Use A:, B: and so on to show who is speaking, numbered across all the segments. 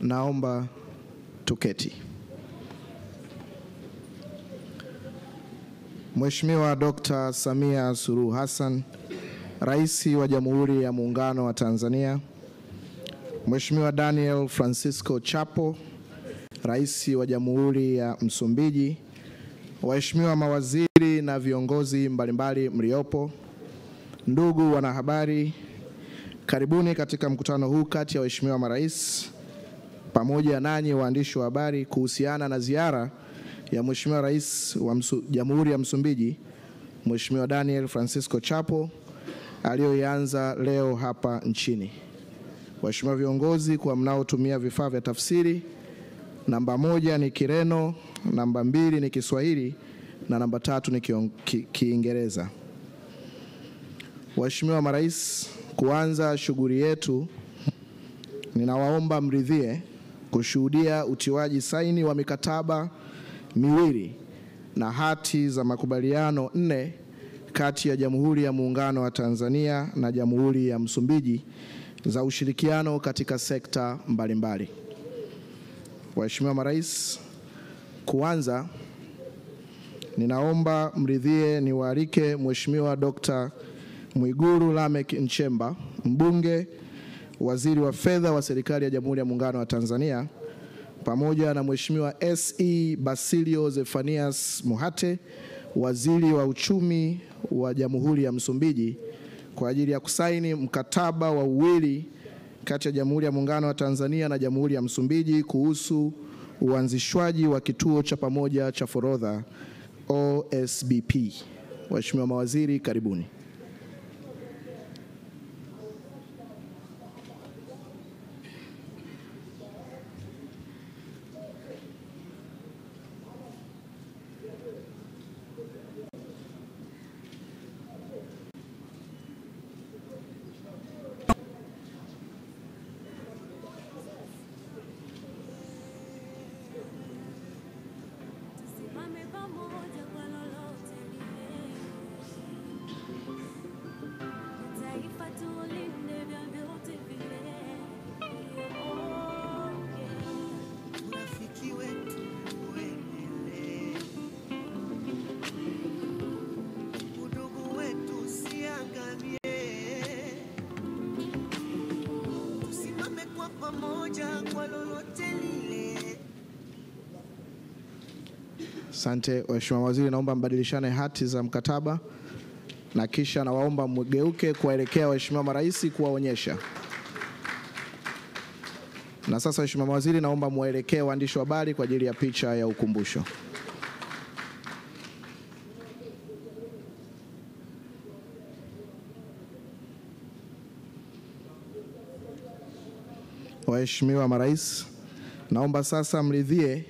A: naomba tuketi. Mheshimiwa Dr. Samia Suluhu Hassan, Rais wa Jamhuri ya Muungano wa Tanzania. Mheshimiwa Daniel Francisco Chapo, Rais wa Jamhuri ya Msumbiji. Waheshimiwa mawaziri na viongozi mbalimbali mliopo. Ndugu wanahabari, karibuni katika mkutano huu kati ya waheshimiwa marais pamoja nanyi waandishi wa habari kuhusiana na ziara ya Mheshimiwa Rais wa Jamhuri ya Msumbiji, Mheshimiwa Daniel Francisco Chapo, aliyoianza leo hapa nchini. Waheshimiwa viongozi kwa mnaotumia vifaa vya tafsiri, namba 1 ni Kireno, namba 2 ni Kiswahili na namba 3 ni Kiingereza. Waheshimiwa marais, kuanza shughuli yetu, ninawaomba mridhie kushuhudia utiwaji saini wa mikataba miwili na hati za makubaliano 4 kati ya Jamhuri ya Muungano wa Tanzania na Jamhuri ya Msumbiji za ushirikiano katika sekta mbalimbali. Waheshimiwa marais, kuanza, ninaomba mridhie niwaalike Mheshimiwa Dr. Mwigulu Lameck Nchemba, mbunge, waziri wa fedha wa serikali ya Jamhuri ya Muungano wa Tanzania, pamoja na Mheshimiwa S.E. Basilio Zephanias Muhate, waziri wa uchumi wa Jamhuri ya Msumbiji, kwa ajili ya kusaini mkataba wa uwili kati ya Jamhuri ya Muungano wa Tanzania na Jamhuri ya Msumbiji kuhusu uanzishwaji wa kituo cha pamoja cha forodha OSBP. Waheshimiwa mawaziri, karibuni. Asante. Waheshimiwa waziri, naomba mbadilishane hati za mkataba na kisha nawaomba mgeuke kuelekea waheshimiwa marais kuwaonyesha. Na sasa waheshimiwa waziri, naomba muelekee waandishi wa habari kwa ajili ya picha ya ukumbusho. Waheshimiwa marais, naomba sasa mridhie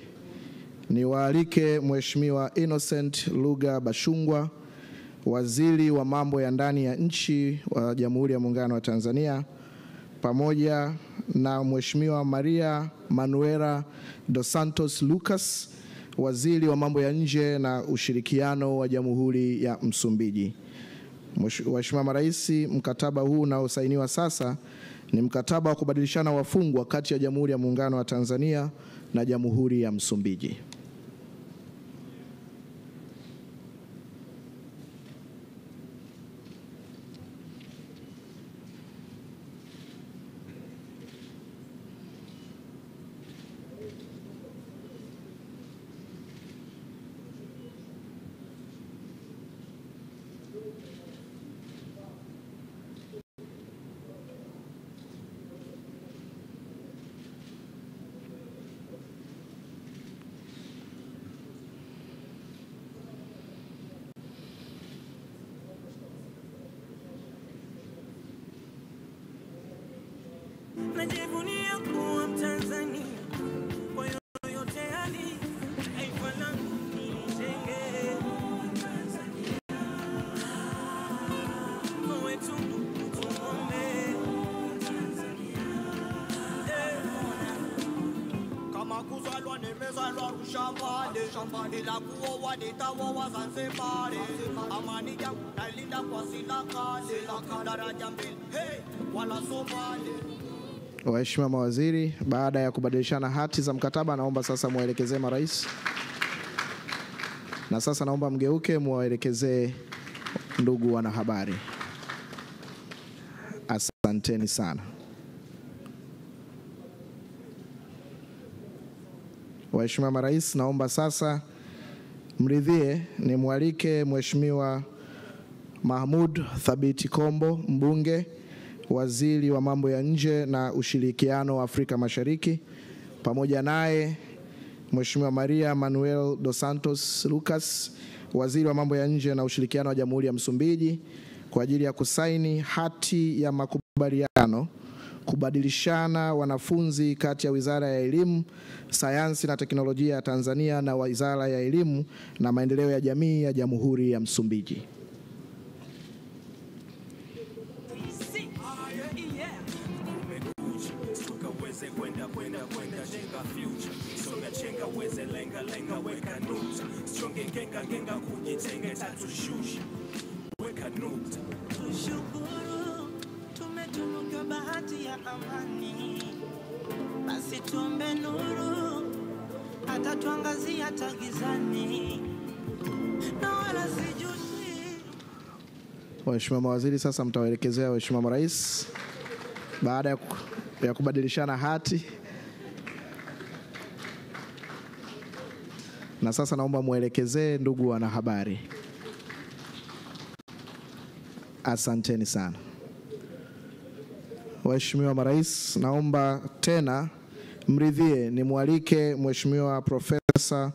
A: niwaalike Mheshimiwa Innocent Lugha Bashungwa, waziri wa mambo ya ndani ya nchi wa Jamhuri ya Muungano wa Tanzania, pamoja na Mheshimiwa Maria Manuela dos Santos Lucas, waziri wa mambo ya nje na ushirikiano wa Jamhuri ya Msumbiji. Waheshimiwa marais, mkataba huu unaosainiwa sasa ni mkataba wa kubadilishana wafungwa kati ya Jamhuri ya Muungano wa Tanzania na Jamhuri ya Msumbiji.
B: Najivunia kuwa Mtanzania, kwa yoyote hali, taifa langu nijenge. Tanzania, kwa wetu tuombe. Tanzania, kama kuzalwa nimezalwa shambani, ila kuoa nitaoa Zanzibari. Amani yangu nalinda kwa silakale, daraja mbili, hey, wala Somali.
A: Waheshimiwa mawaziri, baada ya kubadilishana hati za mkataba, naomba sasa muwaelekezee marais. Na sasa naomba mgeuke muwaelekezee ndugu wanahabari. Asanteni sana. Waheshimiwa marais, naomba sasa mridhie nimwalike Mheshimiwa Mahmoud Thabiti Kombo, mbunge, waziri wa mambo ya nje na ushirikiano wa Afrika Mashariki, pamoja naye Mheshimiwa Maria Manuel dos Santos Lucas, waziri wa mambo ya nje na ushirikiano wa Jamhuri ya Msumbiji, kwa ajili ya kusaini hati ya makubaliano kubadilishana wanafunzi kati ya Wizara ya Elimu, Sayansi na Teknolojia ya Tanzania na Wizara ya Elimu na Maendeleo ya Jamii ya Jamhuri ya Msumbiji.
B: Tumetunukiwa bahati ya amani, basi tuombe nuru hata tuangazia tagizani na wala sijuti.
A: Waheshimiwa mawaziri, sasa mtawaelekezea waheshimiwa marais baada ya kubadilishana hati. Na sasa naomba muelekezee ndugu wanahabari. Asanteni sana. Waheshimiwa marais, naomba tena mridhie nimwalike Mheshimiwa Profesa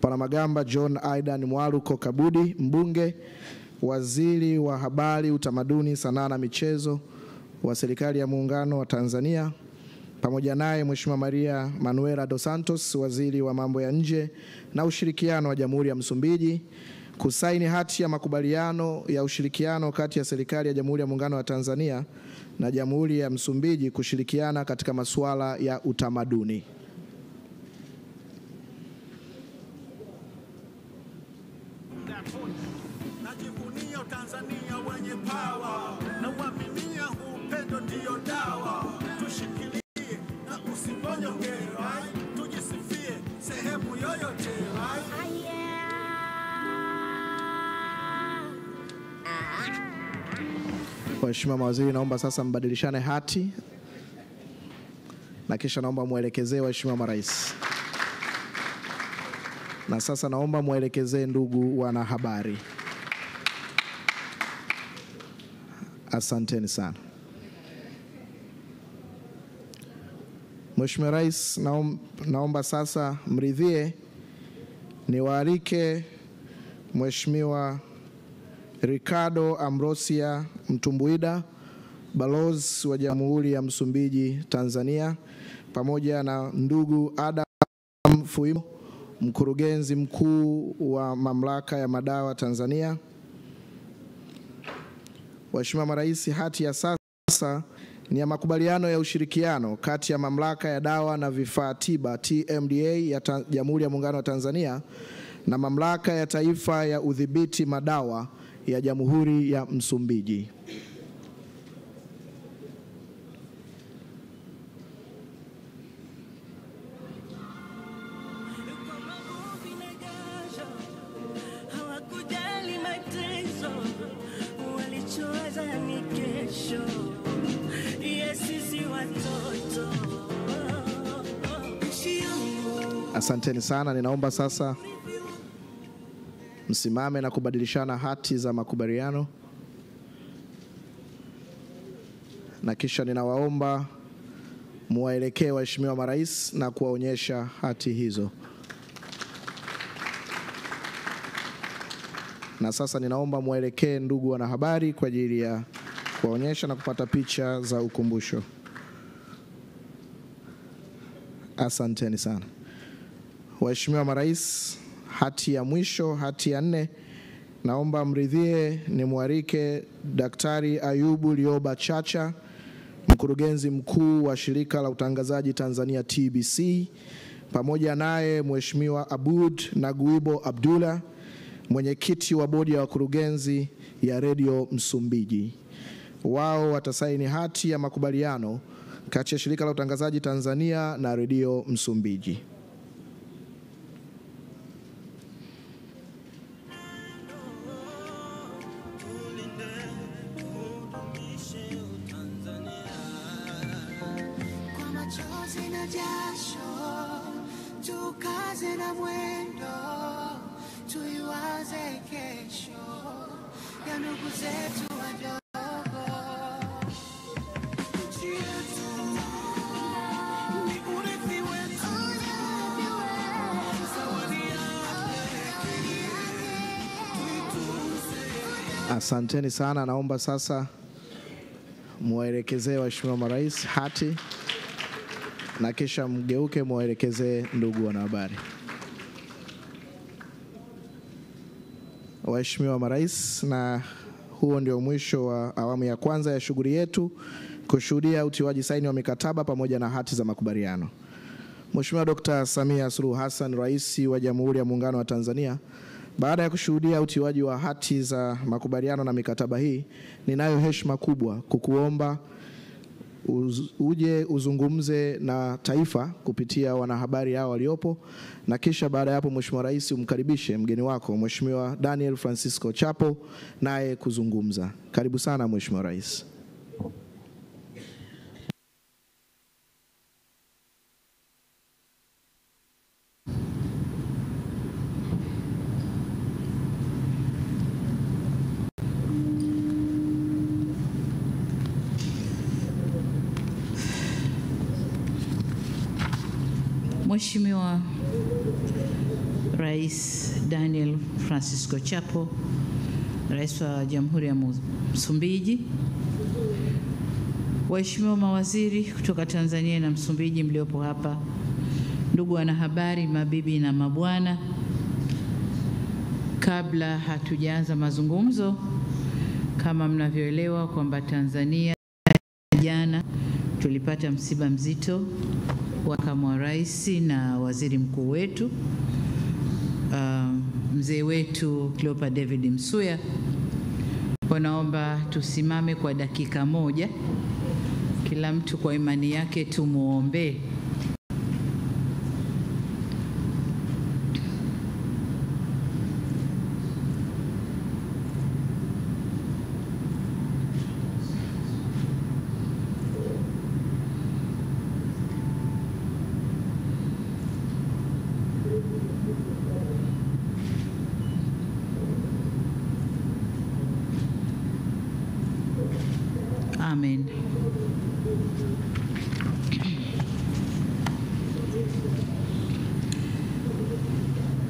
A: Palamagamba John Aidan Mwaluko Kabudi, mbunge, waziri wa habari, utamaduni, sanaa na michezo wa Serikali ya Muungano wa Tanzania, pamoja naye Mheshimiwa Maria Manuela dos Santos, waziri wa mambo ya nje na ushirikiano wa Jamhuri ya Msumbiji, kusaini hati ya makubaliano ya ushirikiano kati ya Serikali ya Jamhuri ya Muungano wa Tanzania na Jamhuri ya Msumbiji kushirikiana katika masuala ya utamaduni.
B: Najivunia Tanzania wenye power, na uaminia upendo ndio dawa. Tushikilie na usibonyonge, right? Tujisifie sehemu yoyote, right?
A: Waheshimiwa mawaziri, naomba sasa mbadilishane hati na kisha naomba muelekezee waheshimiwa marais. Na sasa naomba muelekezee ndugu wanahabari. Asanteni sana. Mheshimiwa Rais, naomba sasa mridhie niwaalike Mheshimiwa Ricardo Ambrosia Mtumbuida, balozi wa Jamhuri ya Msumbiji Tanzania, pamoja na ndugu Adam Fuimo, mkurugenzi mkuu wa Mamlaka ya Madawa Tanzania. Waheshimiwa marais, hati ya sasa ni ya makubaliano ya ushirikiano kati ya Mamlaka ya Dawa na Vifaa Tiba TMDA ya Jamhuri ya Muungano wa Tanzania na Mamlaka ya Taifa ya Udhibiti Madawa ya Jamhuri ya Msumbiji. Asanteni sana. Ninaomba sasa msimame na kubadilishana hati za makubaliano, na kisha ninawaomba muwaelekee waheshimiwa marais na kuwaonyesha hati hizo. Na sasa ninaomba muwaelekee ndugu wanahabari kwa ajili ya kuwaonyesha na kupata picha za ukumbusho. Asanteni sana. Waheshimiwa marais, hati ya mwisho, hati ya 4, naomba mridhie nimwalike Daktari Ayubu Lioba Chacha, mkurugenzi mkuu wa Shirika la Utangazaji Tanzania TBC, pamoja naye Mheshimiwa Abud Naguibo Abdullah, mwenyekiti wa bodi ya wakurugenzi ya Radio Msumbiji. Wao watasaini hati ya makubaliano kati ya Shirika la Utangazaji Tanzania na Redio Msumbiji.
C: Tukaze na mwendo, tuiwaze kesho ya ndugu zetu wadogo. Nchi yetu ni urithi wetu, zawadi yake tuitunze.
A: Asanteni sana. Naomba sasa muwaelekezee waheshimiwa marais hati na kisha mgeuke muwaelekezee ndugu wanahabari. Waheshimiwa marais, na huo ndio mwisho wa awamu ya kwanza ya shughuli yetu kushuhudia utiwaji saini wa mikataba pamoja na hati za makubaliano. Mheshimiwa Dr. Samia Suluhu Hassan, Rais wa Jamhuri ya Muungano wa Tanzania, baada ya kushuhudia utiwaji wa hati za makubaliano na mikataba hii, ninayo heshima kubwa kukuomba uje uzungumze na taifa kupitia wanahabari hao waliopo, na kisha baada ya hapo Mheshimiwa Rais umkaribishe mgeni wako Mheshimiwa Daniel Francisco Chapo naye kuzungumza. Karibu sana Mheshimiwa Rais.
D: Mheshimiwa Rais Daniel Francisco Chapo, Rais wa Jamhuri ya Msumbiji, waheshimiwa mawaziri kutoka Tanzania na Msumbiji mliopo hapa, ndugu wanahabari, mabibi na mabwana, kabla hatujaanza mazungumzo, kama mnavyoelewa kwamba Tanzania jana tulipata msiba mzito wa makamu wa rais na waziri mkuu wetu, mzee wetu Cleopa David Msuya. Naomba tusimame kwa dakika moja, kila mtu kwa imani yake tumuombe. Amen.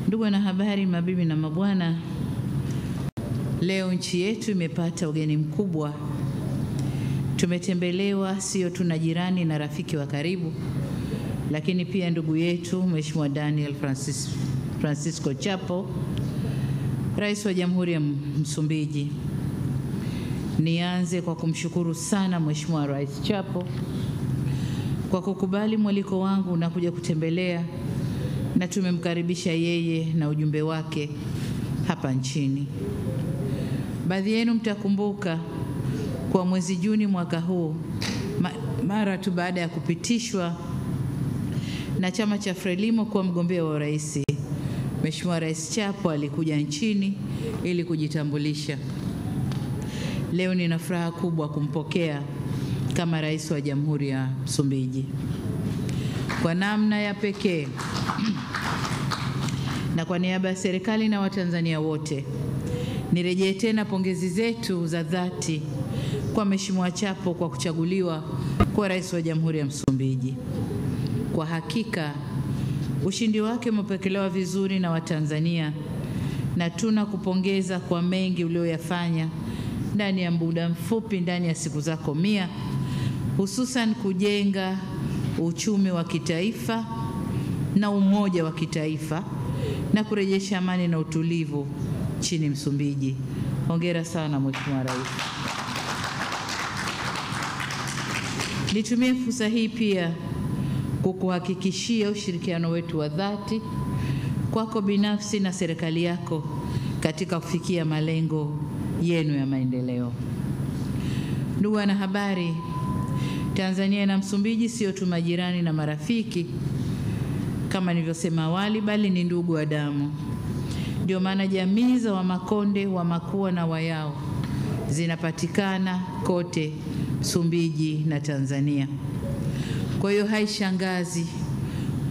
D: Ndugu wanahabari, mabibi na mabwana, leo nchi yetu imepata ugeni mkubwa. Tumetembelewa sio tu na jirani na rafiki wa karibu, lakini pia ndugu yetu Mheshimiwa Daniel Francisco Chapo, Rais wa Jamhuri ya Msumbiji. Nianze kwa kumshukuru sana Mheshimiwa Rais Chapo kwa kukubali mwaliko wangu na kuja kutembelea, na tumemkaribisha yeye na ujumbe wake hapa nchini. Baadhi yenu mtakumbuka kwa mwezi Juni mwaka huu, mara tu baada ya kupitishwa na chama cha Frelimo kuwa mgombea wa urais, Mheshimiwa Rais Chapo alikuja nchini ili kujitambulisha. Leo nina furaha kubwa kumpokea kama Rais wa Jamhuri ya Msumbiji. Kwa namna ya pekee na kwa niaba ya serikali na Watanzania wote, nirejee tena pongezi zetu za dhati kwa Mheshimiwa Chapo kwa kuchaguliwa kuwa Rais wa Jamhuri ya Msumbiji. Kwa hakika ushindi wake umepokelewa vizuri na Watanzania, na tunakupongeza kwa mengi ulioyafanya ndani ya muda mfupi, ndani ya siku zako 100, hususan kujenga uchumi wa kitaifa na umoja wa kitaifa na kurejesha amani na utulivu nchini Msumbiji. Hongera sana Mheshimiwa Rais. Nitumie fursa hii pia kukuhakikishia ushirikiano wetu wa dhati kwako binafsi na serikali yako katika kufikia malengo yenu ya maendeleo. Ndugu wanahabari, Tanzania na Msumbiji sio tu majirani na marafiki kama nilivyosema awali, bali ni ndugu wa damu. Ndio maana jamii za Wamakonde, Wamakua na Wayao zinapatikana kote Msumbiji na Tanzania. Kwa hiyo haishangazi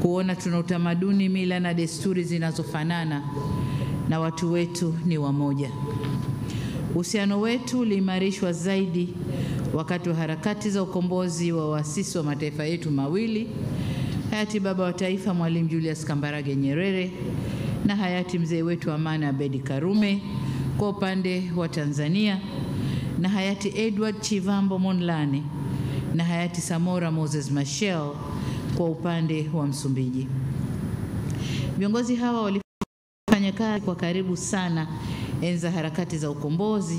D: kuona tuna utamaduni, mila na desturi zinazofanana na watu wetu ni wamoja. Uhusiano wetu uliimarishwa zaidi wakati wa harakati za ukombozi wa waasisi wa mataifa yetu mawili, hayati baba wa taifa Mwalimu Julius Kambarage Nyerere na hayati mzee wetu Amani Abedi Karume kwa upande wa Tanzania, na hayati Edward Chivambo Mondlane na hayati Samora Moses Machel kwa upande wa Msumbiji. Viongozi hawa walifanya kazi kwa karibu sana enza harakati za ukombozi,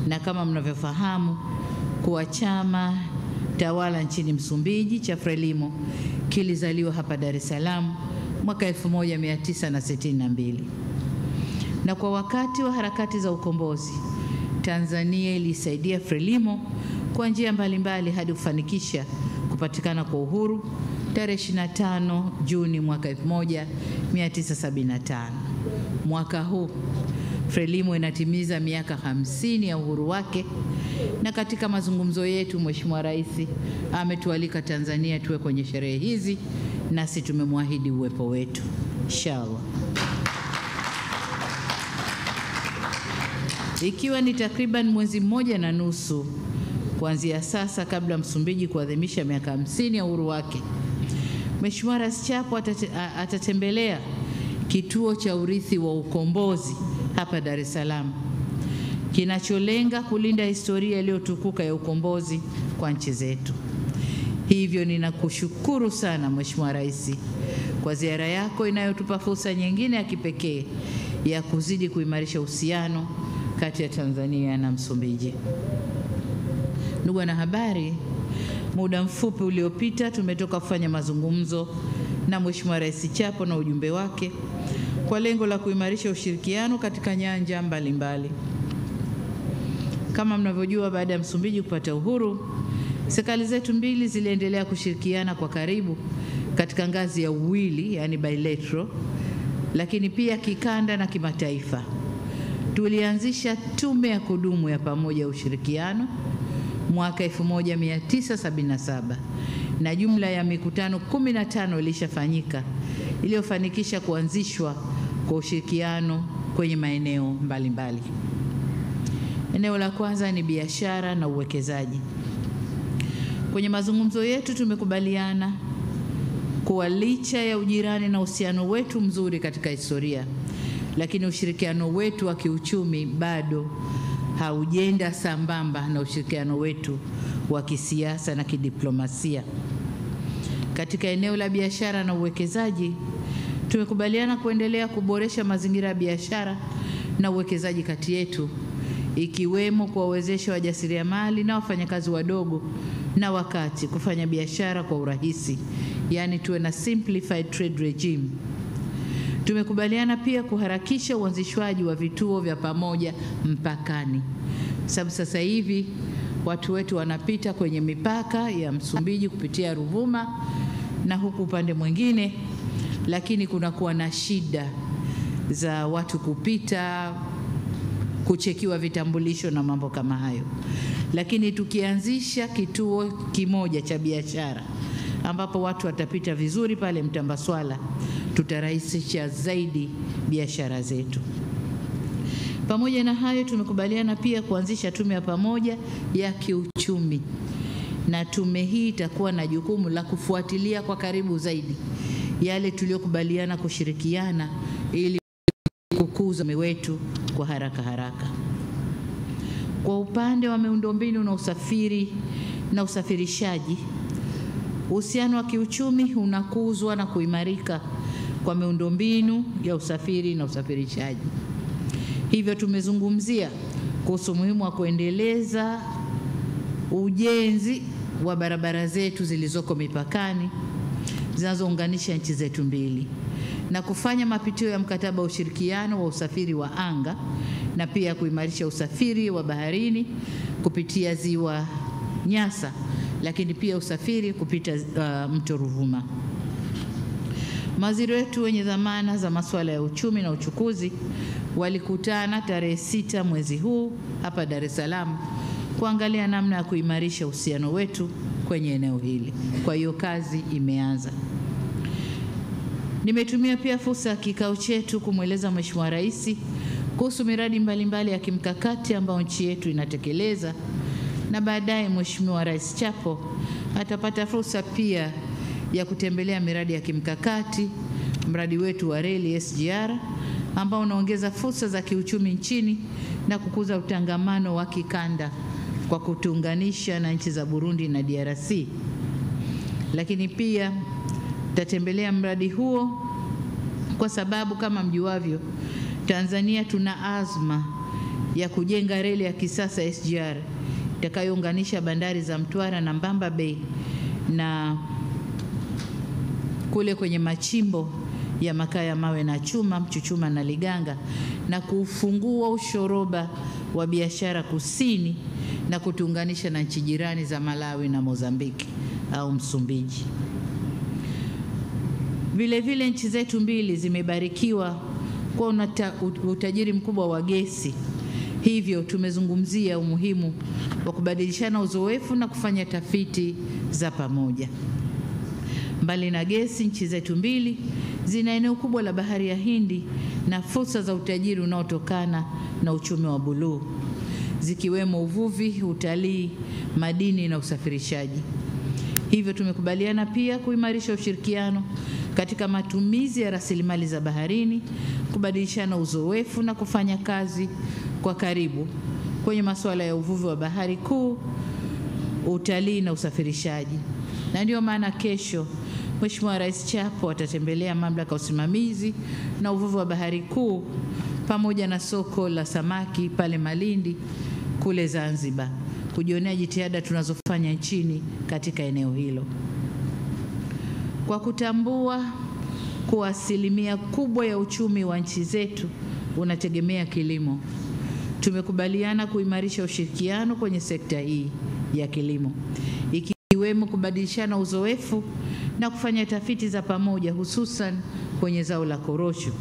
D: na kama mnavyofahamu kuwa chama tawala nchini Msumbiji cha Frelimo kilizaliwa hapa Dar es Salaam mwaka 1962. Na kwa wakati wa harakati za ukombozi, Tanzania ilisaidia Frelimo kwa njia mbalimbali hadi kufanikisha kupatikana kwa uhuru tarehe 25 Juni mwaka 1975. Mwaka huu Frelimo inatimiza miaka 50 ya uhuru wake, na katika mazungumzo yetu Mheshimiwa Rais ametualika Tanzania tuwe kwenye sherehe hizi, nasi tumemwahidi uwepo wetu inshallah. Ikiwa ni takriban mwezi mmoja na nusu kuanzia sasa kabla Msumbiji kuadhimisha miaka 50 ya uhuru wake, Mheshimiwa Rais Chapo atatembelea kituo cha urithi wa ukombozi hapa Dar es Salaam, kinacholenga kulinda historia iliyotukuka ya ukombozi kwa nchi zetu. Hivyo ninakushukuru sana Mheshimiwa Rais kwa ziara yako inayotupa fursa nyingine ya kipekee ya kuzidi kuimarisha uhusiano kati ya Tanzania na Msumbiji. Ndugu wanahabari, muda mfupi uliopita tumetoka kufanya mazungumzo na Mheshimiwa Rais Chapo na ujumbe wake kwa lengo la kuimarisha ushirikiano katika nyanja mbalimbali. Kama mnavyojua, baada ya Msumbiji kupata uhuru, serikali zetu mbili ziliendelea kushirikiana kwa karibu katika ngazi ya uwili, yani bilateral, lakini pia kikanda na kimataifa. Tulianzisha tume ya kudumu ya pamoja ya ushirikiano mwaka 1977 na jumla ya mikutano 15 ilishafanyika iliyofanikisha kuanzishwa kwa ushirikiano kwenye maeneo mbalimbali. Eneo la kwanza ni biashara na uwekezaji. Kwenye mazungumzo yetu tumekubaliana kuwa licha ya ujirani na uhusiano wetu mzuri katika historia, lakini ushirikiano wetu wa kiuchumi bado haujenda sambamba na ushirikiano wetu wa kisiasa na kidiplomasia. Katika eneo la biashara na uwekezaji, tumekubaliana kuendelea kuboresha mazingira ya biashara na uwekezaji kati yetu, ikiwemo kuwawezesha wajasiriamali na wafanyakazi wadogo na wakati kufanya biashara kwa urahisi, yani tuwe na simplified trade regime. Tumekubaliana pia kuharakisha uanzishwaji wa vituo vya pamoja mpakani, sababu sasa hivi watu wetu wanapita kwenye mipaka ya Msumbiji kupitia Ruvuma na huku upande mwingine, lakini kunakuwa na shida za watu kupita, kuchekiwa vitambulisho na mambo kama hayo. Lakini tukianzisha kituo kimoja cha biashara ambapo watu watapita vizuri pale Mtambaswala, tutarahisisha zaidi biashara zetu. Pamoja na hayo, tumekubaliana pia kuanzisha tume ya pamoja ya kiuchumi, na tume hii itakuwa na jukumu la kufuatilia kwa karibu zaidi yale tuliyokubaliana kushirikiana ili kukuza uchumi wetu kwa haraka. Kwa upande wa miundombinu na usafiri na usafirishaji, uhusiano wa kiuchumi unakuzwa na kuimarika kwa miundombinu ya usafiri na usafirishaji. Hivyo tumezungumzia kuhusu umuhimu wa kuendeleza ujenzi wa barabara zetu zilizoko mipakani zinazounganisha nchi zetu mbili, na kufanya mapitio ya mkataba wa ushirikiano wa usafiri wa anga, na pia kuimarisha usafiri wa baharini kupitia ziwa Nyasa lakini pia usafiri kupita mto Ruvuma. Mawaziri wetu wenye dhamana za masuala ya uchumi na uchukuzi walikutana tarehe 6 mwezi huu hapa Dar es Salaam kuangalia namna ya kuimarisha uhusiano wetu kwenye eneo hili. Kwa hiyo kazi imeanza. Nimetumia pia fursa ya kikao chetu kumweleza Mheshimiwa Rais kuhusu miradi mbalimbali ya kimkakati ambayo nchi yetu inatekeleza, na baadaye Mheshimiwa Rais Chapo atapata fursa pia ya kutembelea miradi ya kimkakati, mradi wetu wa reli SGR ambao unaongeza fursa za kiuchumi nchini na kukuza utangamano wa kikanda kwa kutuunganisha na nchi za Burundi na DRC. Lakini pia tutatembelea mradi huo kwa sababu kama mjuavyo, Tanzania tuna azma ya kujenga reli ya kisasa SGR itakayounganisha bandari za Mtwara na Mbamba Bay na kule kwenye machimbo ya makaa ya mawe na chuma, Mchuchuma na Liganga, na kufungua ushoroba wa biashara kusini na kutuunganisha na nchi jirani za Malawi na Mozambiki au Msumbiji. Vile vile nchi zetu mbili zimebarikiwa kwa utajiri mkubwa wa gesi. Hivyo tumezungumzia umuhimu wa kubadilishana uzoefu na kufanya tafiti za pamoja. Mbali na gesi, nchi zetu mbili zina eneo kubwa la bahari ya Hindi na fursa za utajiri unaotokana na uchumi wa buluu, zikiwemo uvuvi, utalii, madini na usafirishaji. Hivyo tumekubaliana pia kuimarisha ushirikiano katika matumizi ya rasilimali za baharini, kubadilishana uzoefu na kufanya kazi kwa karibu kwenye masuala ya uvuvi wa bahari kuu, utalii na usafirishaji. Na ndio maana kesho Mheshimiwa Rais Chapo atatembelea mamlaka ya usimamizi na uvuvi wa bahari kuu pamoja na soko la samaki pale Malindi kule Zanzibar, kujionea jitihada tunazofanya nchini katika eneo hilo. Kwa kutambua kuwa asilimia kubwa ya uchumi wa nchi zetu unategemea kilimo, tumekubaliana kuimarisha ushirikiano kwenye sekta hii ya kilimo, ikiwemo kubadilishana uzoefu na kufanya tafiti za pamoja, hususan kwenye zao la korosho.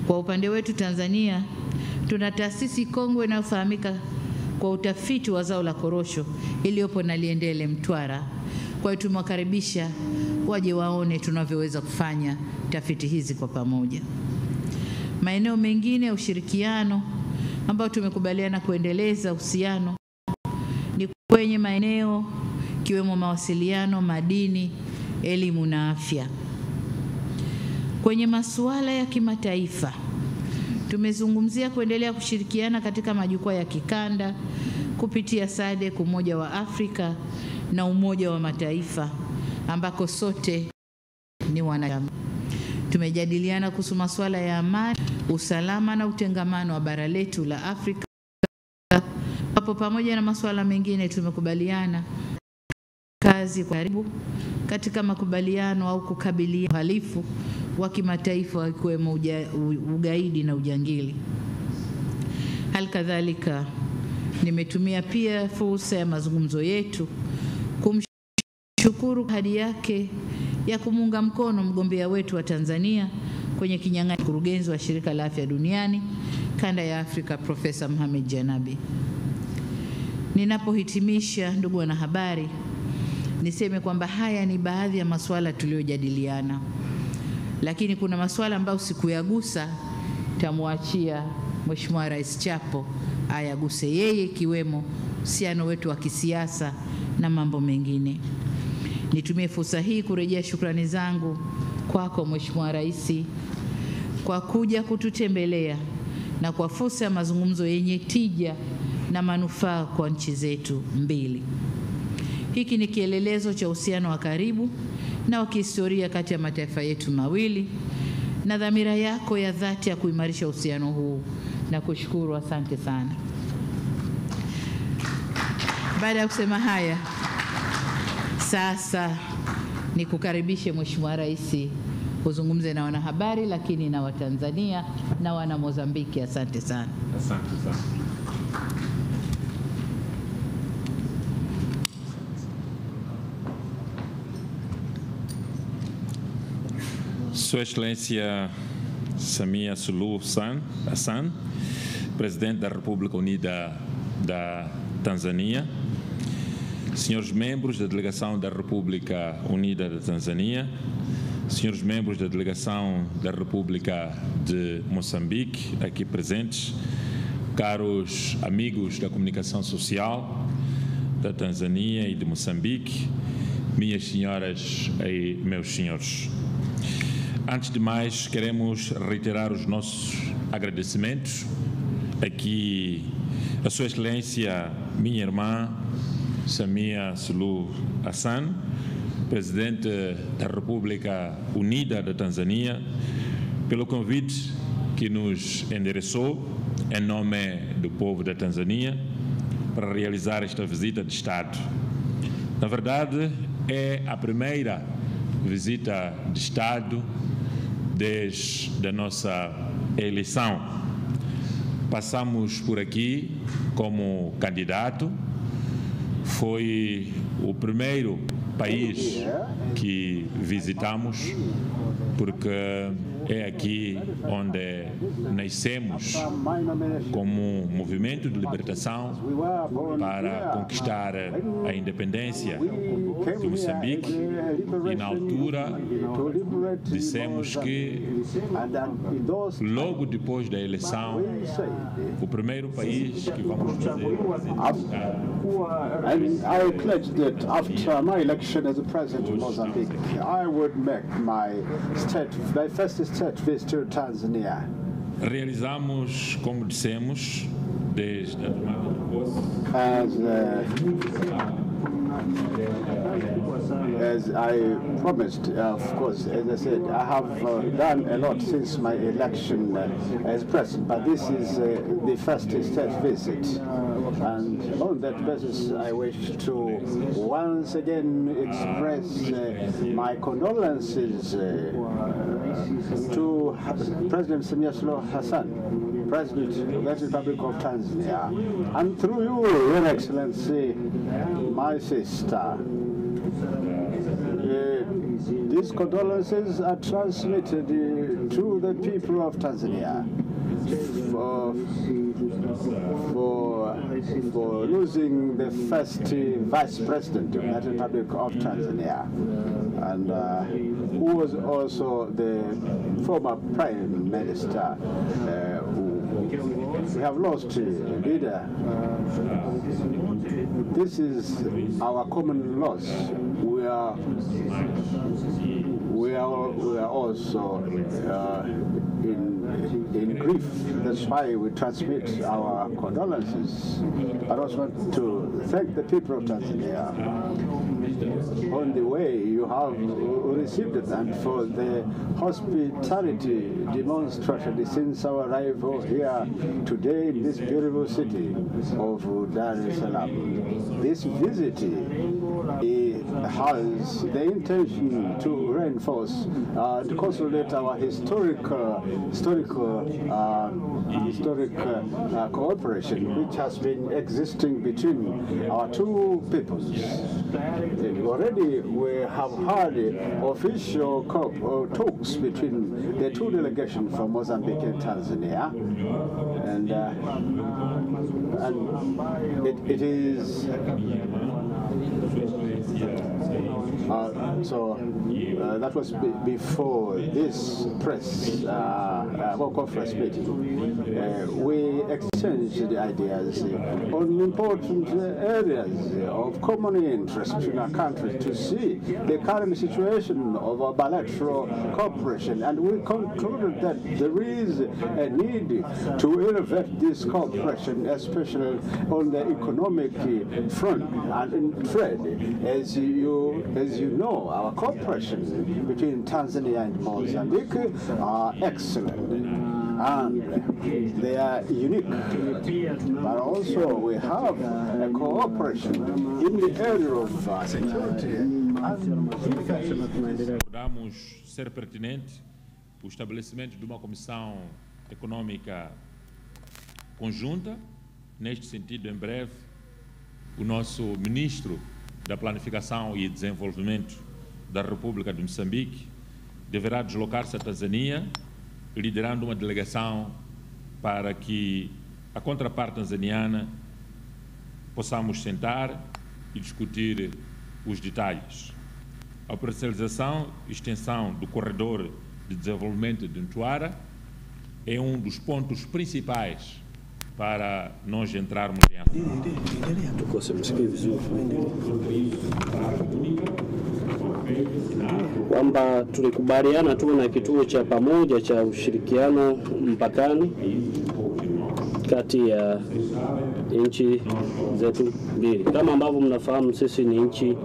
D: Kwa upande wetu Tanzania, tuna taasisi kongwe inayofahamika kwa utafiti wa zao la korosho iliyopo Naliendele, Mtwara. Kwa hiyo tumewakaribisha waje waone tunavyoweza kufanya tafiti hizi kwa pamoja. Maeneo mengine ya ushirikiano ambayo tumekubaliana kuendeleza uhusiano ni kwenye maeneo kiwemo mawasiliano, madini, elimu na afya. Kwenye masuala ya kimataifa, tumezungumzia kuendelea kushirikiana katika majukwaa ya kikanda kupitia SADC, Umoja wa Afrika na Umoja wa Mataifa ambako sote ni wanachama. Tumejadiliana kuhusu masuala ya amani, usalama na utengamano wa bara letu la Afrika. Hapo pamoja na masuala mengine tumekubaliana kazi kwa karibu katika makubaliano au kukabiliana uhalifu wa kimataifa ikiwemo ugaidi na ujangili. Halikadhalika, nimetumia pia fursa ya mazungumzo yetu kumshukuru hadi yake ya kumunga mkono mgombea wetu wa Tanzania kwenye kinyang'anyiro, mkurugenzi wa Shirika la Afya Duniani kanda ya Afrika, Profesa Mohamed Janabi. Ninapohitimisha, ndugu wanahabari, niseme kwamba haya ni baadhi ya masuala tuliyojadiliana, lakini kuna masuala ambayo sikuyagusa, tamwachia Mheshimiwa Rais Chapo ayaguse yeye, ikiwemo uhusiano wetu wa kisiasa na mambo mengine. Nitumie fursa hii kurejea shukrani zangu kwako Mheshimiwa Rais kwa kuja kututembelea na kwa fursa ya mazungumzo yenye tija na manufaa kwa nchi zetu mbili. Hiki ni kielelezo cha uhusiano wa karibu na wa kihistoria kati ya mataifa yetu mawili na dhamira yako ya dhati ya kuimarisha uhusiano huu, na kushukuru. Asante sana. Baada ya kusema haya, sasa ni kukaribishe Mheshimiwa Rais uzungumze na wanahabari, lakini na Watanzania na wana Mozambiki. Asante sana.
E: Asante sana. Sua Excelência Samia Suluhu Hassan, Presidente da República Unida da Tanzânia, senhores membros da Delegação da República Unida da Tanzânia, senhores membros da Delegação da República de Moçambique, aqui presentes, caros amigos da comunicação social da Tanzânia e de Moçambique, minhas senhoras e meus senhores. Antes de mais, queremos reiterar os nossos agradecimentos aqui a Sua Excelência, minha irmã, Samia Suluhu Hassan, Presidente da República Unida da Tanzânia, pelo convite que nos endereçou em nome do povo da Tanzânia para realizar esta visita de Estado. Na verdade, é a primeira visita de Estado desde a nossa eleição. Passamos por aqui como candidato, foi o primeiro país que visitamos, porque é aqui onde nascemos como um movimento de libertação para conquistar a independência de Moçambique, e na altura dissemos que logo depois da eleição o primeiro país que vamos fazer
F: And I pledged that after my election as the president of Mozambique, I would make my first state visit to Tanzania.
E: Realizamos, como dissemos, desde a tomada de posse,
F: as I promised, of course, as I said, I have done a lot since my election as president, but this is the first state visit. And on that basis, I wish to once again express my condolences to President Samia Suluhu Hassan, President of the Republic of Tanzania, and through you, Your Excellency, my sister. These condolences are transmitted to the people of Tanzania for losing the first vice president of the Republic of Tanzania, and who was also the former prime minister. We have lost a leader. This is our common loss. We are also in grief. That's why we transmit our condolences. I also want to thank the people of Tanzania on the way you have received it and for the hospitality demonstrated since our arrival here today in this beautiful city of Dar es Salaam. This visit has the intention to reinforce, to consolidate our historic cooperation, which has been existing between our two peoples. Already we have had official talks between the two delegations from Mozambique and Tanzania, and it is that was before this press conference meeting. We exchanged the ideas on important areas of common interest in our country to see the current situation of our bilateral cooperation, and we concluded that there is a need to elevate this cooperation, especially on the economic front and in trade. As you know, our cooperation between Tanzania and Mozambique are excellent, and they are unique. But also we have a cooperation in the area of security and defense.
E: Acordamos ser pertinente o estabelecimento de uma comissão econômica conjunta. Neste sentido, em breve, o nosso ministro da Planificação e Desenvolvimento da República de Moçambique deverá deslocar-se à Tanzânia, liderando uma delegação para que a contraparte tanzaniana possamos sentar e discutir os detalhes. A operacionalização e extensão do corredor de desenvolvimento de Mtwara é um dos pontos principais para nós entrarmos em ação.
G: Kwamba tulikubaliana tuwe na kituo cha pamoja cha ushirikiano mpakani kati ya nchi zetu mbili. Kama ambavyo mnafahamu, sisi ni nchi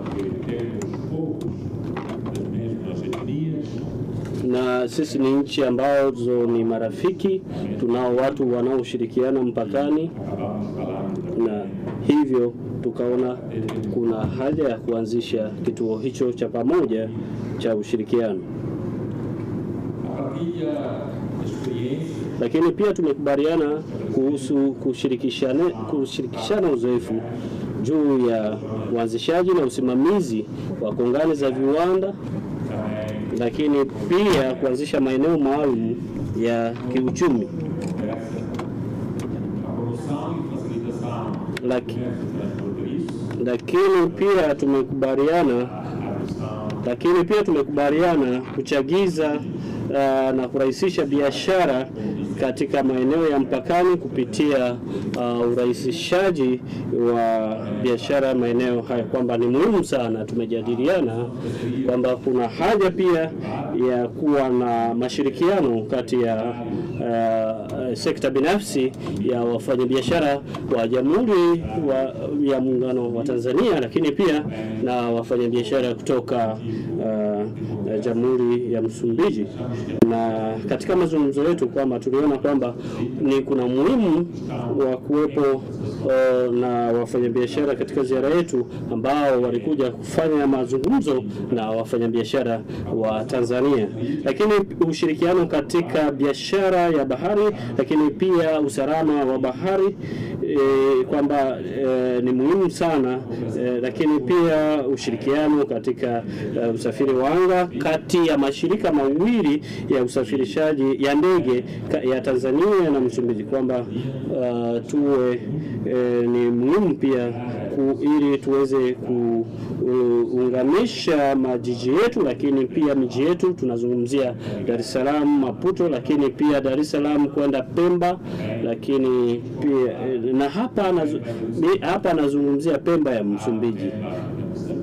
G: na sisi ni nchi ambazo ni marafiki, tunao watu wanaoshirikiana mpakani, na hivyo tukaona kuna haja ya kuanzisha kituo hicho cha pamoja cha ushirikiano. Lakini pia tumekubaliana kuhusu kushirikishana uzoefu juu ya uanzishaji na usimamizi wa kongani za viwanda, lakini pia kuanzisha maeneo maalum ya kiuchumi. Lakini pia tumekubaliana kuchagiza na kurahisisha biashara katika maeneo ya mpakani kupitia urahisishaji wa biashara maeneo haya, kwamba ni muhimu sana. Tumejadiliana kwamba kuna haja pia ya kuwa na mashirikiano kati ya sekta binafsi ya wafanyabiashara wa Jamhuri ya Muungano wa Tanzania, lakini pia na wafanyabiashara kutoka Jamhuri ya Msumbiji. Na katika mazungumzo yetu kwamba tuliona kwamba kuna muhimu wa kuwepo na wafanyabiashara katika ziara yetu ambao walikuja kufanya mazungumzo na wafanyabiashara wa Tanzania, lakini ushirikiano katika biashara ya bahari, lakini pia usalama wa bahari kwamba ni muhimu sana, lakini pia ushirikiano katika usafiri wa anga kati ya mashirika mawili ya usafirishaji ya ndege ya Tanzania na Msumbiji, kwamba tuwe ni muhimu pia ili tuweze kuunganisha majiji yetu, lakini pia miji yetu. Tunazungumzia Dar es Salaam, Maputo, lakini pia Dar es Salaam kwenda Pemba, lakini pia na hapa nazungumzia Pemba ya Msumbiji.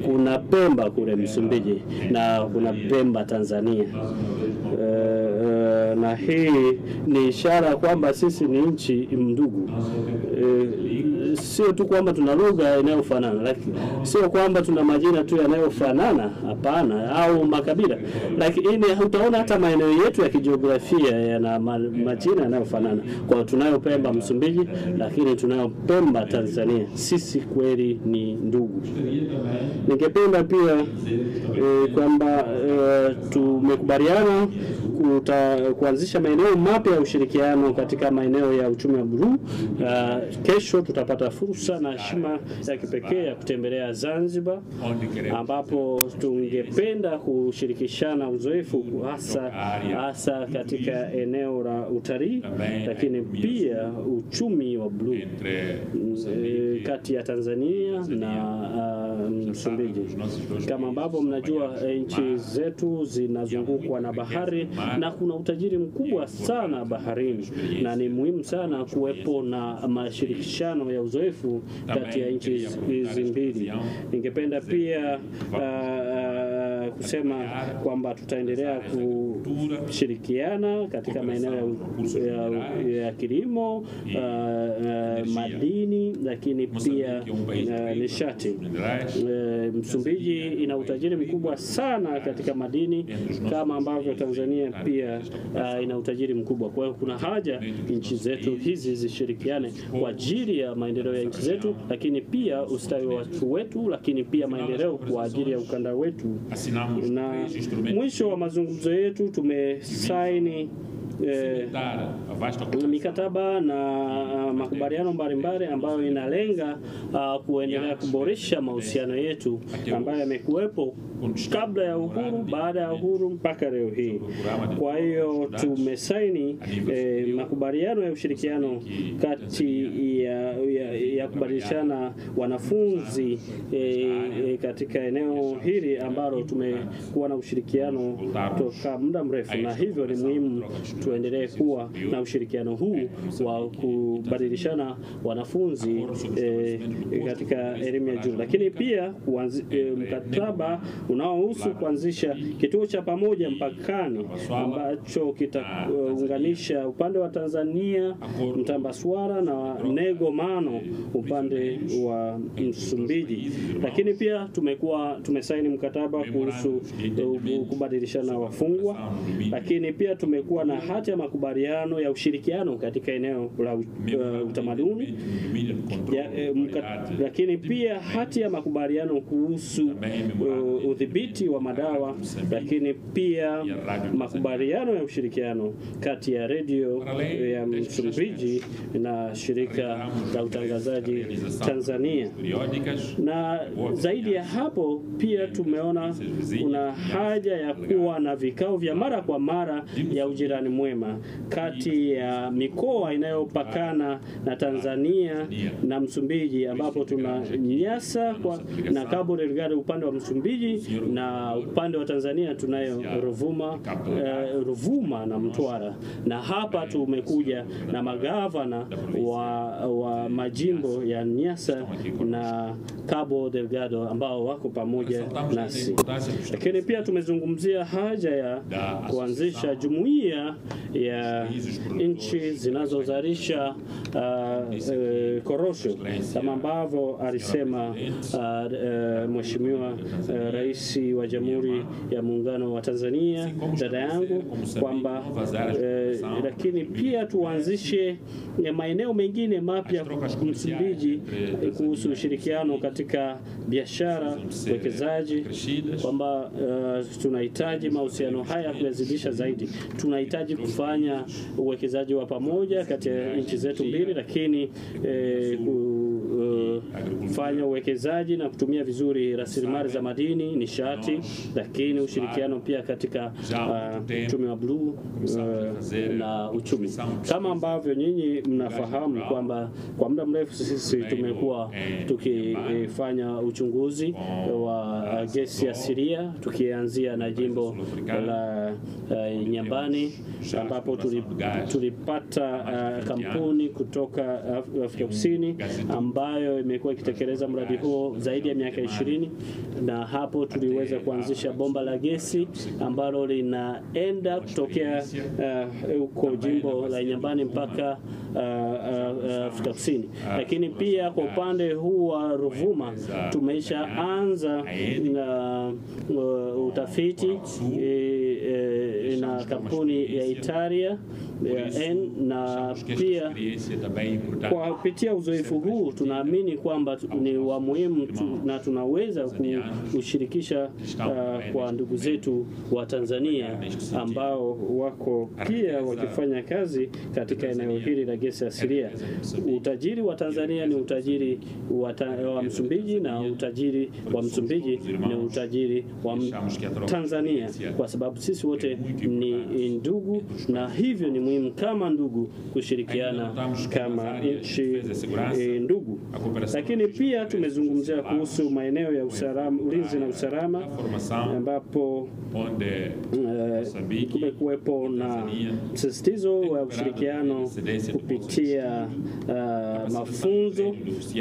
G: Kuna Pemba kule Msumbiji na kuna Pemba Tanzania. Na hii ni ishara kwamba sisi ni nchi ndugu. Sio tu kwamba tuna lugha inayofanana, lakini sio kwamba tuna majina tu yanayofanana, hapana, au makabila, lakini utaona hata maeneo yetu ya kijiografia yana majina yanayofanana. Kwa tunayo Pemba Msumbiji, lakini tunayo Pemba Tanzania. Sisi kweli ni ndugu. Ningependa pia kwamba tumekubaliana kuanzisha maeneo mapya ya ushirikiano katika maeneo ya uchumi wa bluu. Kesho tutapata fursa na heshima ya kipekee ya kutembelea Zanzibar, ambapo tungependa kushirikishana uzoefu hasa katika eneo la utalii, lakini pia uchumi wa bluu kati ya Tanzania na Msumbiji. Kama ambavyo mnajua, nchi zetu zinazungukwa na bahari na kuna utajiri mkubwa sana baharini, na ni muhimu sana kuwepo na mashirikishano ya uzoefu kati ya nchi hizi mbili. Ningependa pia kusema kwamba tutaendelea kushirikiana katika maeneo ya kilimo, madini, lakini pia nishati. Msumbiji ina utajiri mkubwa sana katika madini, kama ambavyo Tanzania pia ina utajiri mkubwa. Kwa hiyo kuna haja nchi zetu hizi zishirikiane kwa ajili ya maendeleo ya nchi zetu, lakini pia ustawi wa watu wetu, lakini pia maendeleo kwa ajili ya ukanda wetu. Na mwisho wa mazungumzo yetu tumesaini mikataba na makubaliano mbalimbali ambayo inalenga kuendelea kuboresha mahusiano yetu ambayo yamekuwepo kabla ya uhuru, baada ya uhuru mpaka leo hii. Kwa hiyo tumesaini makubaliano ya ushirikiano kati ya kubadilishana wanafunzi katika eneo hili ambalo tumekuwa na ushirikiano toka muda mrefu, na hivyo ni muhimu tuendelee kuwa na ushirikiano huu wa kubadilishana wanafunzi katika elimu ya juu. Lakini pia mkataba unaohusu kuanzisha kituo cha pamoja mpakani ambacho kitaunganisha upande wa Tanzania Mtambaswara na Negomano upande wa Msumbiji. Lakini pia tumesaini mkataba kuhusu kubadilishana wafungwa. Lakini pia tumekuwa na hati ya makubaliano ya ushirikiano katika eneo la utamaduni. Lakini pia hati ya makubaliano kuhusu udhibiti wa madawa. Lakini pia makubaliano ya ushirikiano kati ya redio ya Msumbiji na shirika la utangazaji Tanzania. Na zaidi ya hapo pia tumeona kuna haja ya kuwa na vikao vya mara kwa mara ya ujirani mwema kati ya mikoa inayopakana na Tanzania na Msumbiji, ambapo tuna Nyasa na Cabo Delgado upande wa Msumbiji, na upande wa Tanzania tunayo Ruvuma na Mtwara. Na hapa tumekuja na magavana wa majimbo ya Nyasa na Cabo Delgado ambao wako pamoja nasi. Lakini pia tumezungumzia haja ya kuanzisha jumuiya ya nchi zinazozalisha korosho kama ambavyo alisema Mheshimiwa Rais wa Jamhuri ya Muungano wa Tanzania dada yangu kwamba lakini pia tuanzishe maeneo mengine mapya Msumbiji kuhusu ushirikiano katika biashara, uwekezaji, kwamba tunahitaji mahusiano haya kuyazidisha zaidi. Tunahitaji kufanya uwekezaji wa pamoja kati ya nchi zetu mbili, lakini kufanya uwekezaji na kutumia vizuri rasilimali za madini, nishati, lakini ushirikiano pia katika uchumi wa bluu na uchumi. Kama ambavyo nyinyi mnafahamu kwamba kwa muda mrefu sisi tumekuwa tukifanya uchunguzi wa gesi asilia, tukianzia na jimbo la Nyambani ambapo tulipata kampuni kutoka Afrika Kusini ambayo imekuwa ikitekeleza mradi huo zaidi ya miaka 20, na hapo tuliweza kuanzisha bomba la gesi ambalo linaenda kutokea huko jimbo la Nyambani mpaka Afrika Kusini. Lakini pia kwa upande huu wa Ruvuma tumeshaanza utafiti na kampuni ya Italia na pia kwa kupitia uzoefu huu tunaamini kwamba ni wa muhimu na tunaweza kushirikisha kwa ndugu zetu wa Tanzania ambao wako pia wakifanya kazi katika eneo hili la gesi asilia. Utajiri wa Tanzania ni utajiri wa Msumbiji, na utajiri wa Msumbiji ni utajiri wa Tanzania, kwa sababu sisi wote ni ndugu, na hivyo ni muhimu kama ndugu kushirikiana kama nchi ndugu. Lakini pia tumezungumzia kuhusu maeneo ya usalama, ulinzi na usalama, ambapo kumekuwepo na msisitizo wa ushirikiano kupitia mafunzo,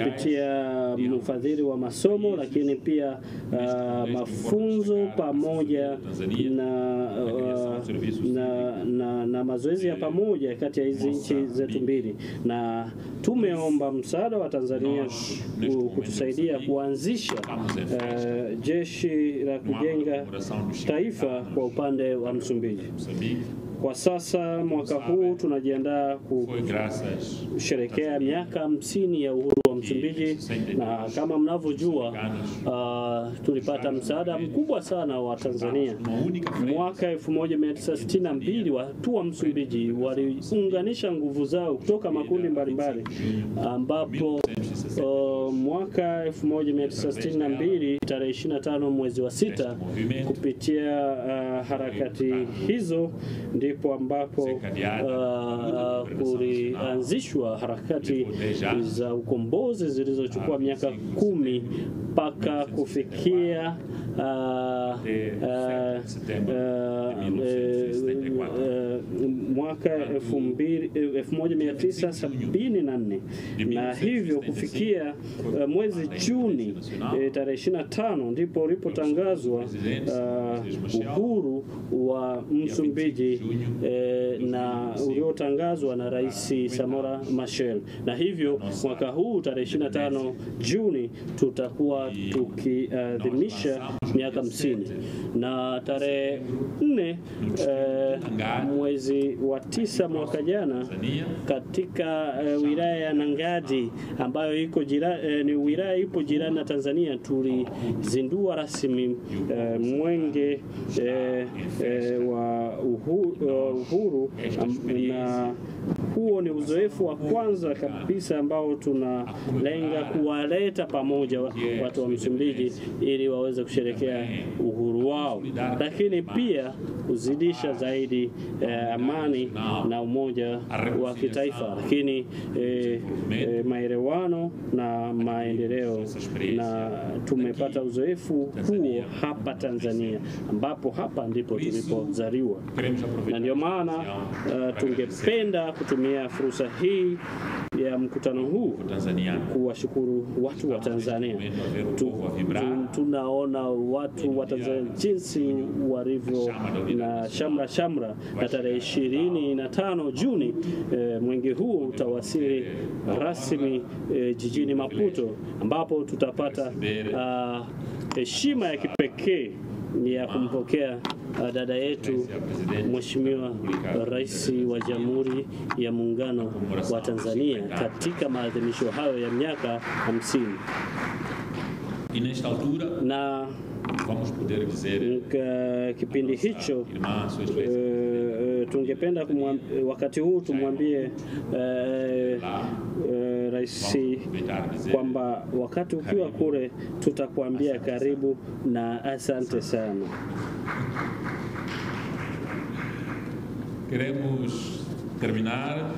G: kupitia mfadhili wa masomo, lakini pia mafunzo pamoja na mazoezi ya pamoja kati ya hizi nchi zetu mbili. Na tumeomba msaada wa Tanzania kutusaidia kuanzisha jeshi la kujenga taifa kwa upande wa Msumbiji. Kwa sasa mwaka huu tunajiandaa kusherehekea miaka 50 ya uhuru wa Msumbiji, na kama mnavyojua tulipata msaada mkubwa sana wa Tanzania. Mwaka 1962 watu wa Msumbiji waliunganisha nguvu zao kutoka makundi mbalimbali, ambapo mwaka 1962 tarehe 25 mwezi wa 6 kupitia harakati hizo ndipo ambapo kulianzishwa harakati za ukombozi zilizochukua miaka 10 mpaka kufikia mwaka 1974, na hivyo kufikia mwezi Juni tarehe 25 ndipo ulipotangazwa uhuru wa Msumbiji na uliotangazwa na Rais Samora Machel. Na hivyo mwaka huu tarehe 25 Juni tutakuwa tukiadhimisha miaka 50, na tarehe 4 mwezi wa 9 mwaka jana katika wilaya ya Nangadi ambayo iko ni wilaya ipo jirani na Tanzania, tulizindua rasmi mwenge wa uhuru, na huo ni uzoefu wa kwanza kabisa ambao tunalenga kuwaleta pamoja watu wa Msumbiji ili waweze kusherehekea uhuru wao, lakini pia kuzidisha zaidi amani na umoja wa kitaifa, lakini maelewano na maendeleo. Na tumepata uzoefu huo hapa Tanzania, ambapo hapa ndipo tulipozaliwa, na ndio maana tungependa kutumia fursa hii ya mkutano huu kuwashukuru watu wa Tanzania. Tunaona watu wa Tanzania jinsi walivyo na shamra, na tarehe 25 Juni mwenge huu utawasili rasmi jijini Maputo, ambapo tutapata heshima ya kipekee ya kumpokea dada yetu Mheshimiwa Rais wa Jamhuri ya Muungano wa Tanzania katika maadhimisho hayo ya miaka 50. Na kipindi hicho tungependa wakati huu tumwambie Rais kwamba wakati ukiwa kule tutakwambia karibu na asante sana.
E: Queremos terminar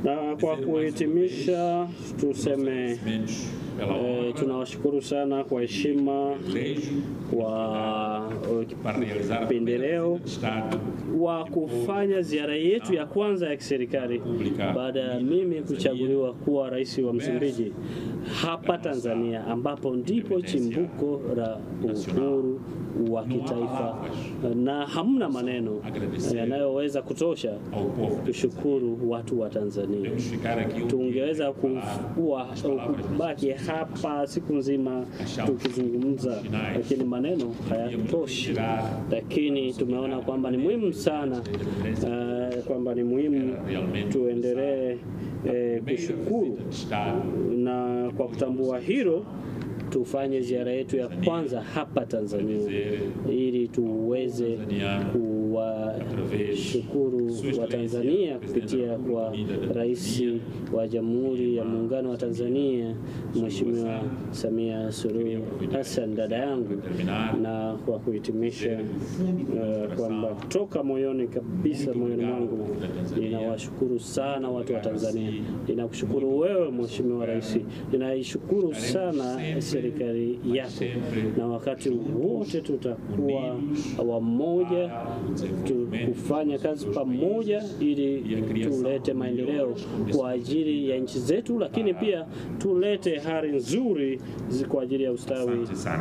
G: na kwa kuhitimisha tuseme tunawashukuru sana kwa heshima wa pendeleo wa kufanya ziara yetu ya kwanza ya kiserikali baada ya mimi kuchaguliwa kuwa rais wa Msumbiji hapa Tanzania, ambapo ndipo chimbuko la uhuru wa kitaifa, na hamna maneno yanayoweza kutosha kushukuru watu wa Tanzania. Tungeweza kubaki hapa siku nzima tukizungumza, lakini maneno hayatoshi, lakini tumeona kwamba ni muhimu sana kwamba ni muhimu tuendelee kushukuru, na kwa kutambua hilo tufanye ziara yetu ya kwanza hapa Tanzania ili tuweze kuwashukuru wa Tanzania kupitia kwa Rais wa Jamhuri ya Muungano wa Tanzania Mheshimiwa Samia Suluhu Hassan, dada yangu. Na kwa kuhitimisha kwamba kutoka moyoni kabisa, moyoni mwangu ninawashukuru sana watu wa Tanzania. Ninakushukuru wewe Mheshimiwa Rais, ninaishukuru sana serikali yako, na wakati wote tutakuwa wamoja kufanya kazi pamoja ili tulete maendeleo kwa ajili ya nchi zetu, lakini pia tulete hali nzuri kwa ajili ya ustawi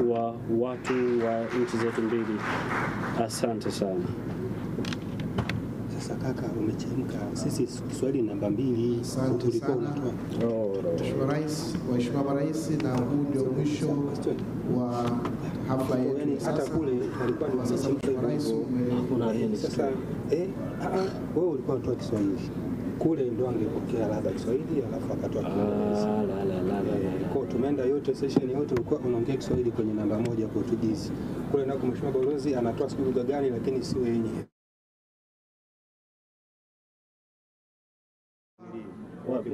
G: wa watu wa nchi zetu mbili. Asante sana.
H: Sasa kaka, umechemka. Sisi swali namba 2 tulikuwa unatoa.
A: Mheshimiwa Rais, Mheshimiwa Marais, na huu ndio mwisho wa hafla yetu.
H: Hata kule alikuwa
A: Mheshimiwa Rais,
H: sasa wewe ulikuwa unatoa Kiswahili. kule ndo angepokea labda Kiswahili alafu akatoa Kiingereza. Kwa tumeenda yote session yote ulikuwa unaongea Kiswahili kwenye namba 1 Portuguese. Kule nako mheshimiwa balozi anatoa siku lugha gani lakini sio yenyewe.
G: Wapi?